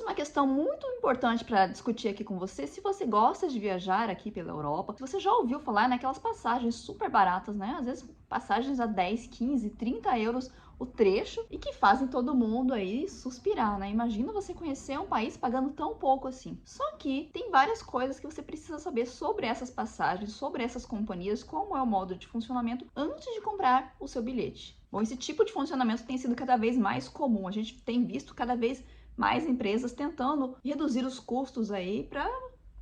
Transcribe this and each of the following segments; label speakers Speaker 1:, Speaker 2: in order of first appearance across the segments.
Speaker 1: Próxima questão muito importante para discutir aqui com você, se você gosta de viajar aqui pela Europa, se você já ouviu falar naquelas passagens super baratas, né? Às vezes passagens a 10, 15, 30 euros o trecho e que fazem todo mundo aí suspirar, né? Imagina você conhecer um país pagando tão pouco assim. Só que tem várias coisas que você precisa saber sobre essas passagens, sobre essas companhias, como é o modo de funcionamento antes de comprar o seu bilhete. Bom, esse tipo de funcionamento tem sido cada vez mais comum. A gente tem visto cada vez mais empresas tentando reduzir os custos aí para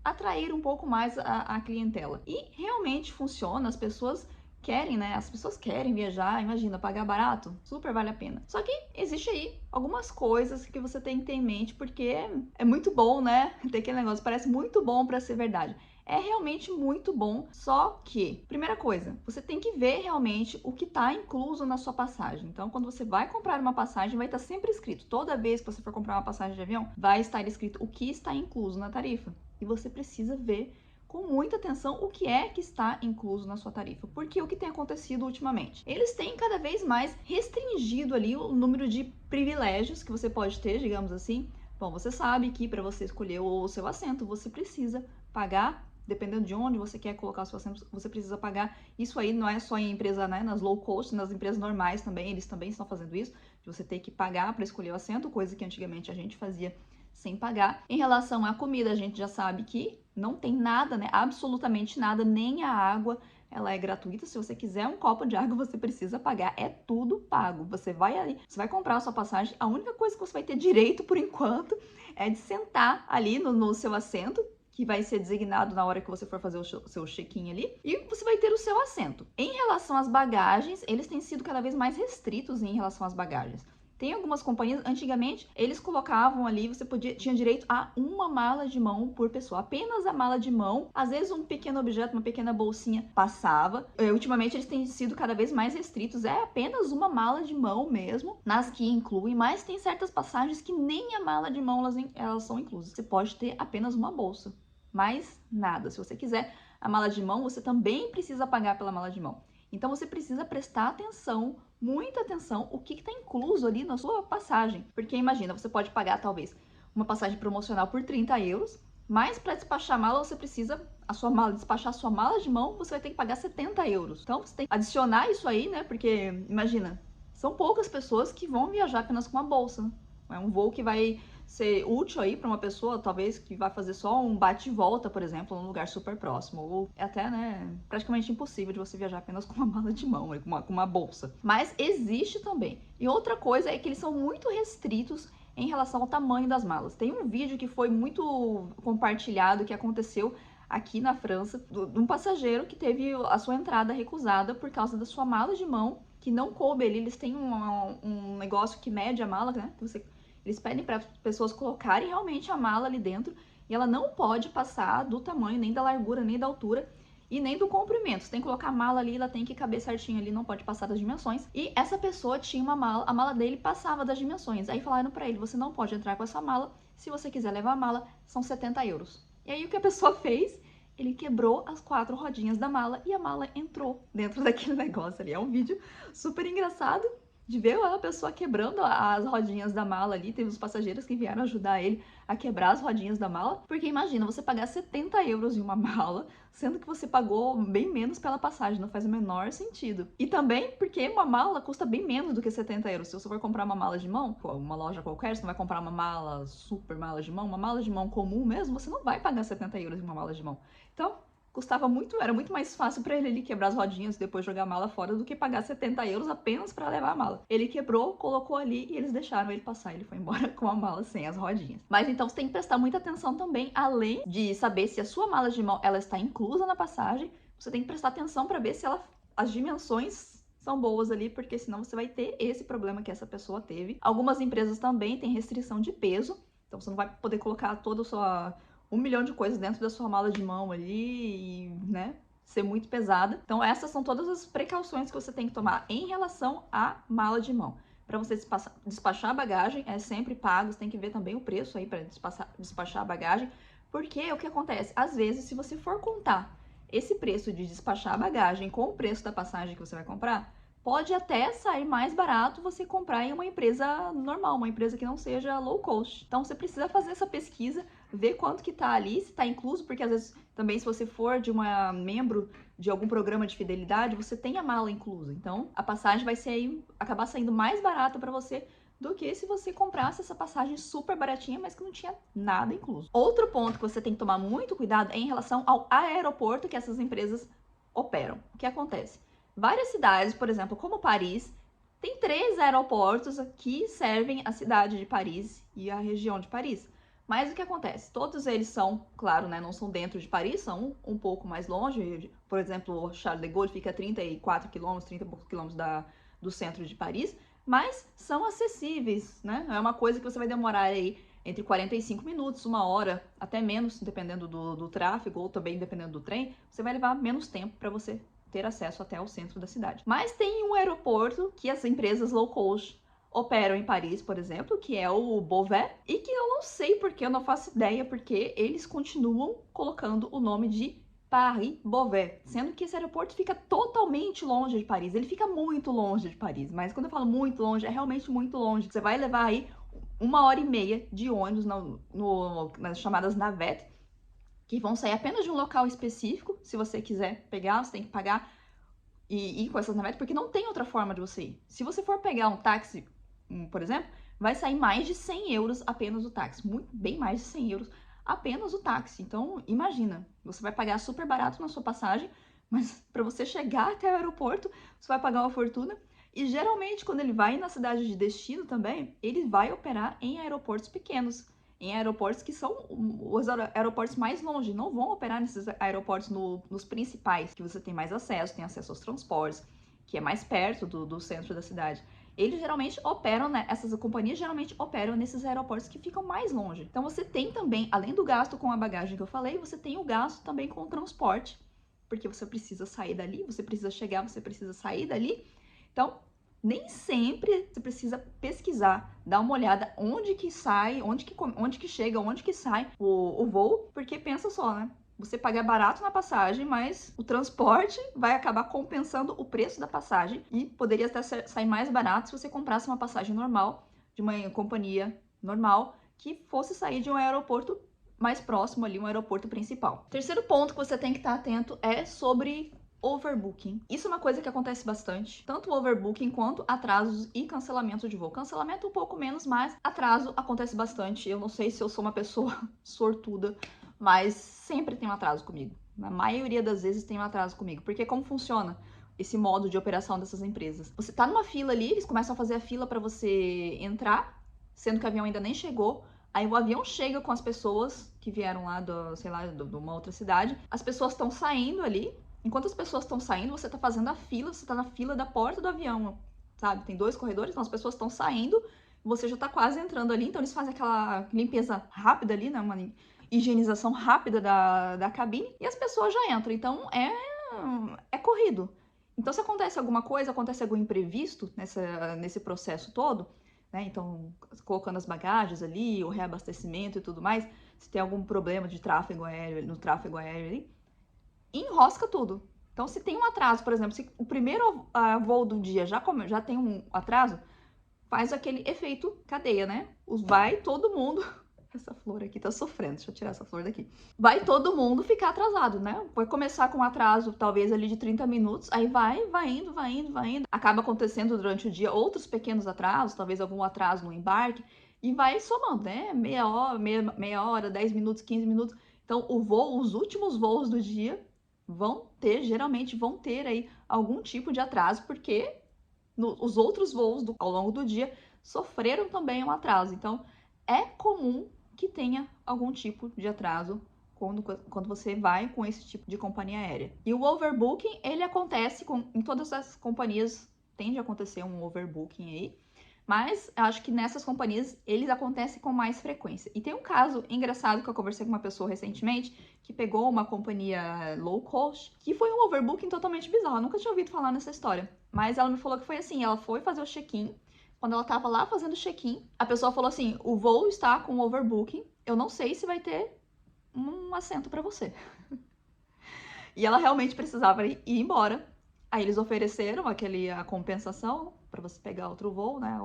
Speaker 1: atrair um pouco mais a clientela. E realmente funciona, as pessoas querem, né? As pessoas querem viajar, imagina, pagar barato, super vale a pena. Só que existe aí algumas coisas que você tem que ter em mente, porque é muito bom, né? Tem aquele negócio, parece muito bom para ser verdade. É realmente muito bom, só que, primeira coisa, você tem que ver realmente o que está incluso na sua passagem. Então, quando você vai comprar uma passagem, vai estar sempre escrito, toda vez que você for comprar uma passagem de avião, vai estar escrito o que está incluso na tarifa. E você precisa ver com muita atenção o que é que está incluso na sua tarifa. Porque o que tem acontecido ultimamente? Eles têm cada vez mais restringido ali o número de privilégios que você pode ter, digamos assim. Bom, você sabe que para você escolher o seu assento, você precisa pagar, dependendo de onde você quer colocar o seu assento, você precisa pagar. Isso aí não é só em empresa, né, nas low cost, nas empresas normais também, eles também estão fazendo isso, de você ter que pagar para escolher o assento, coisa que antigamente a gente fazia sem pagar. Em relação à comida, a gente já sabe que não tem nada, né? Absolutamente nada, nem a água, ela é gratuita. Se você quiser um copo de água, você precisa pagar. É tudo pago. Você vai ali, você vai comprar a sua passagem. A única coisa que você vai ter direito, por enquanto, é de sentar ali no seu assento, que vai ser designado na hora que você for fazer o seu check-in ali, e você vai ter o seu assento. Em relação às bagagens, eles têm sido cada vez mais restritos em relação às bagagens. Tem algumas companhias, antigamente, eles colocavam ali, você tinha direito a uma mala de mão por pessoa, apenas a mala de mão, às vezes um pequeno objeto, uma pequena bolsinha passava. Ultimamente eles têm sido cada vez mais restritos, é apenas uma mala de mão mesmo, nas que incluem, mas tem certas passagens que nem a mala de mão elas são inclusas. Você pode ter apenas uma bolsa, mais nada. Se você quiser a mala de mão, você também precisa pagar pela mala de mão. Então você precisa prestar atenção, muita atenção, o que está incluso ali na sua passagem. Porque imagina, você pode pagar talvez uma passagem promocional por 30 euros, mas para despachar a mala você precisa despachar a sua mala de mão, você vai ter que pagar 70 euros. Então você tem que adicionar isso aí, né? Porque imagina, são poucas pessoas que vão viajar apenas com a bolsa. É um voo que vai ser útil aí para uma pessoa, talvez, que vai fazer só um bate e volta, por exemplo, num lugar super próximo. Ou é até, né, praticamente impossível de você viajar apenas com uma mala de mão, com uma bolsa. Mas existe também. E outra coisa é que eles são muito restritos em relação ao tamanho das malas. Tem um vídeo que foi muito compartilhado, que aconteceu aqui na França, de um passageiro que teve a sua entrada recusada por causa da sua mala de mão, que não coube ali. Eles têm um negócio que mede a mala, né? Eles pedem para as pessoas colocarem realmente a mala ali dentro e ela não pode passar do tamanho, nem da largura, nem da altura e nem do comprimento. Você tem que colocar a mala ali, ela tem que caber certinho ali, não pode passar das dimensões. E essa pessoa tinha uma mala, a mala dele passava das dimensões. Aí falaram para ele, você não pode entrar com essa mala, se você quiser levar a mala, são 70 euros. E aí o que a pessoa fez? Ele quebrou as 4 rodinhas da mala e a mala entrou dentro daquele negócio ali. É um vídeo super engraçado de ver a pessoa quebrando as rodinhas da mala ali. Teve os passageiros que vieram ajudar ele a quebrar as rodinhas da mala. Porque imagina, você pagar 70 euros em uma mala, sendo que você pagou bem menos pela passagem. Não faz o menor sentido. E também porque uma mala custa bem menos do que 70 euros. Se você for comprar uma mala de mão, uma loja qualquer, você não vai comprar uma mala, super mala de mão, uma mala de mão comum mesmo, você não vai pagar 70 euros em uma mala de mão. Então, custava muito, era muito mais fácil para ele quebrar as rodinhas e depois jogar a mala fora do que pagar 70 euros apenas para levar a mala. Ele quebrou, colocou ali e eles deixaram ele passar. Ele foi embora com a mala sem as rodinhas. Mas então você tem que prestar muita atenção também, além de saber se a sua mala de mão ela está inclusa na passagem, você tem que prestar atenção para ver se as dimensões são boas ali, porque senão você vai ter esse problema que essa pessoa teve. Algumas empresas também têm restrição de peso, então você não vai poder colocar toda a sua 1 milhão de coisas dentro da sua mala de mão ali e, né, ser muito pesada. Então essas são todas as precauções que você tem que tomar em relação à mala de mão. Para você despachar a bagagem, é sempre pago, você tem que ver também o preço aí para despachar a bagagem, porque o que acontece? Às vezes, se você for contar esse preço de despachar a bagagem com o preço da passagem que você vai comprar, pode até sair mais barato você comprar em uma empresa normal, uma empresa que não seja low cost. Então você precisa fazer essa pesquisa, ver quanto que tá ali, se tá incluso, porque às vezes também se você for de uma membro de algum programa de fidelidade, você tem a mala inclusa. Então a passagem vai ser acabar saindo mais barata para você do que se você comprasse essa passagem super baratinha, mas que não tinha nada incluso. Outro ponto que você tem que tomar muito cuidado é em relação ao aeroporto que essas empresas operam. O que acontece? Várias cidades, por exemplo, como Paris, tem 3 aeroportos que servem a cidade de Paris e a região de Paris. Mas o que acontece? Todos eles são, claro, né, não são dentro de Paris, são um pouco mais longe. Por exemplo, o Charles de Gaulle fica a 34 quilômetros, 30 e poucos quilômetros do centro de Paris, mas são acessíveis, né? É uma coisa que você vai demorar aí entre 45 minutos, 1 hora, até menos, dependendo do tráfego, ou também dependendo do trem, você vai levar menos tempo para você ter acesso até o centro da cidade. Mas tem um aeroporto que as empresas low cost operam em Paris, por exemplo, que é o Beauvais, e que eu não sei porque, eu não faço ideia porque eles continuam colocando o nome de Paris-Beauvais, sendo que esse aeroporto fica totalmente longe de Paris. Ele fica muito longe de Paris, mas quando eu falo muito longe, é realmente muito longe. Você vai levar aí 1 hora e meia de ônibus nas chamadas navettes, que vão sair apenas de um local específico. Se você quiser pegar, você tem que pagar e ir com essas navettes, porque não tem outra forma de você ir. Se você for pegar um táxi, por exemplo, vai sair mais de 100 euros apenas o táxi, bem mais de 100 euros apenas o táxi. Então, imagina, você vai pagar super barato na sua passagem, mas para você chegar até o aeroporto, você vai pagar uma fortuna. E geralmente, quando ele vai na cidade de destino também, ele vai operar em aeroportos pequenos, em aeroportos que são os aeroportos mais longe. Não vão operar nesses aeroportos nos principais, que você tem mais acesso, tem acesso aos transportes, que é mais perto do centro da cidade. Eles geralmente operam, né? Essas companhias geralmente operam nesses aeroportos que ficam mais longe. Então você tem também, além do gasto com a bagagem que eu falei, você tem o gasto também com o transporte, porque você precisa sair dali, você precisa chegar, você precisa sair dali. Então, nem sempre você precisa pesquisar, dar uma olhada onde que sai, onde que chega, onde que sai o voo, porque pensa só, né? Você paga barato na passagem, mas o transporte vai acabar compensando o preço da passagem e poderia até sair mais barato se você comprasse uma passagem normal, de uma companhia normal, que fosse sair de um aeroporto mais próximo ali, um aeroporto principal. Terceiro ponto que você tem que estar atento é sobre overbooking. Isso é uma coisa que acontece bastante, tanto o overbooking quanto atrasos e cancelamento de voo. Cancelamento um pouco menos, mas atraso acontece bastante. Eu não sei se eu sou uma pessoa sortuda, mas sempre tem um atraso comigo. Na maioria das vezes tem um atraso comigo, porque como funciona esse modo de operação dessas empresas? Você tá numa fila ali, eles começam a fazer a fila para você entrar, sendo que o avião ainda nem chegou. Aí o avião chega com as pessoas que vieram lá de uma outra cidade. As pessoas estão saindo ali. Enquanto as pessoas estão saindo, você tá fazendo a fila, você tá na fila da porta do avião, sabe? Tem 2 corredores, então as pessoas estão saindo, você já tá quase entrando ali, então eles fazem aquela limpeza rápida ali, né? Uma higienização rápida da cabine, e as pessoas já entram. Então é corrido. Então, se acontece alguma coisa, acontece algum imprevisto nesse processo todo, né? Então, colocando as bagagens ali, o reabastecimento e tudo mais, se tem algum problema de tráfego aéreo, no tráfego aéreo ali, enrosca tudo. Então, se tem um atraso, por exemplo, se o primeiro voo do dia já tem um atraso, faz aquele efeito cadeia, né? Vai todo mundo. Essa flor aqui tá sofrendo, deixa eu tirar essa flor daqui. Vai todo mundo ficar atrasado, né? Vai começar com um atraso, talvez ali de 30 minutos, aí vai indo, vai indo. Acaba acontecendo durante o dia outros pequenos atrasos, talvez algum atraso no embarque, e vai somando, né? Meia hora, 10 minutos, 15 minutos. Então, os últimos voos do dia geralmente vão ter aí algum tipo de atraso, porque os outros voos ao longo do dia sofreram também um atraso. Então, é comum que tenha algum tipo de atraso quando você vai com esse tipo de companhia aérea. E o overbooking, ele acontece em todas as companhias, tende a acontecer um overbooking aí, mas acho que nessas companhias eles acontecem com mais frequência. E tem um caso engraçado que eu conversei com uma pessoa recentemente que pegou uma companhia low cost, que foi um overbooking totalmente bizarro. Eu nunca tinha ouvido falar nessa história. Mas ela me falou que foi assim, ela foi fazer o check-in. Quando ela tava lá fazendo o check-in, a pessoa falou assim: o voo está com overbooking, eu não sei se vai ter um assento para você. E ela realmente precisava ir embora. Aí eles ofereceram a compensação para você pegar outro voo, né?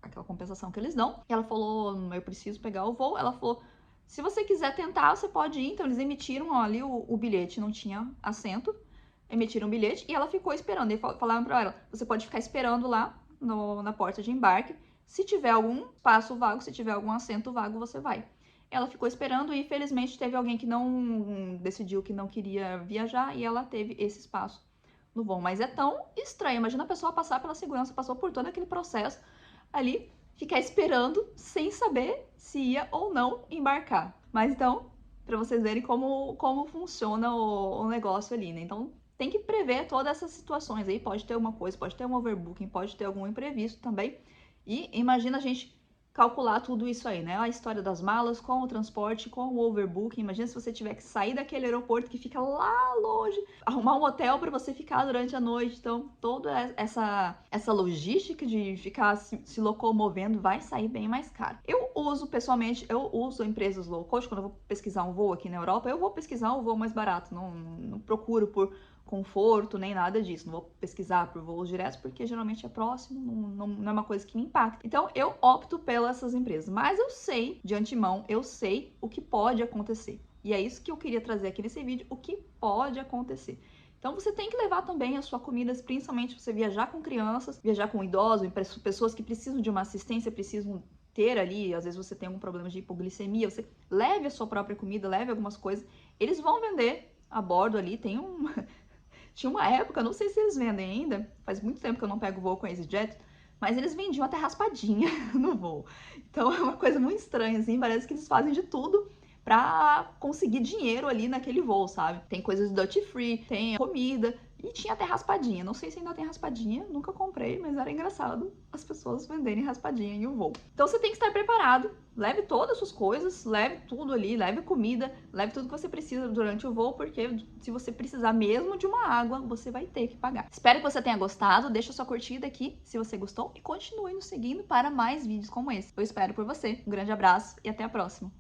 Speaker 1: Aquela compensação que eles dão. E ela falou, eu preciso pegar o voo. Ela falou, se você quiser tentar, você pode ir. Então eles emitiram ali o bilhete, não tinha assento. Emitiram o bilhete e ela ficou esperando. E falaram para ela, você pode ficar esperando lá na porta de embarque. Se tiver algum espaço vago, se tiver algum assento vago, você vai. Ela ficou esperando e infelizmente teve alguém que não decidiu que não queria viajar e ela teve esse espaço no voo. Mas é tão estranho. Imagina a pessoa passar pela segurança, passou por todo aquele processo ali, ficar esperando sem saber se ia ou não embarcar. Mas então, para vocês verem como funciona o negócio ali, né? Então, tem que prever todas essas situações aí. Pode ter uma coisa, pode ter um overbooking, pode ter algum imprevisto também. E imagina a gente calcular tudo isso aí, né? A história das malas com o transporte, com o overbooking. Imagina se você tiver que sair daquele aeroporto que fica lá longe, arrumar um hotel para você ficar durante a noite. Então, toda essa logística de ficar se locomovendo vai sair bem mais caro. Eu uso, pessoalmente, empresas low cost. Quando eu vou pesquisar um voo aqui na Europa, eu vou pesquisar um voo mais barato. Não procuro por conforto, nem nada disso. Não vou pesquisar por voos diretos, porque geralmente é próximo, não é uma coisa que me impacta. Então, eu opto pelas empresas. Mas eu sei, de antemão, eu sei o que pode acontecer. E é isso que eu queria trazer aqui nesse vídeo, o que pode acontecer. Então, você tem que levar também a sua comida, principalmente se você viajar com crianças, viajar com idosos, pessoas que precisam de uma assistência, precisam ter ali, às vezes você tem algum problema de hipoglicemia, você leve a sua própria comida, leve algumas coisas. Eles vão vender a bordo ali, tinha uma época, não sei se eles vendem ainda, faz muito tempo que eu não pego voo com a EasyJet, mas eles vendiam até raspadinha no voo. Então é uma coisa muito estranha, assim, parece que eles fazem de tudo pra conseguir dinheiro ali naquele voo, sabe? Tem coisas duty free, tem comida e tinha até raspadinha. Não sei se ainda tem raspadinha, nunca comprei, mas era engraçado as pessoas venderem raspadinha em um voo. Então você tem que estar preparado, leve todas as suas coisas, leve tudo ali, leve comida, leve tudo que você precisa durante o voo, porque se você precisar mesmo de uma água, você vai ter que pagar. Espero que você tenha gostado, deixa sua curtida aqui se você gostou e continue nos seguindo para mais vídeos como esse. Eu espero por você. Um grande abraço e até a próxima.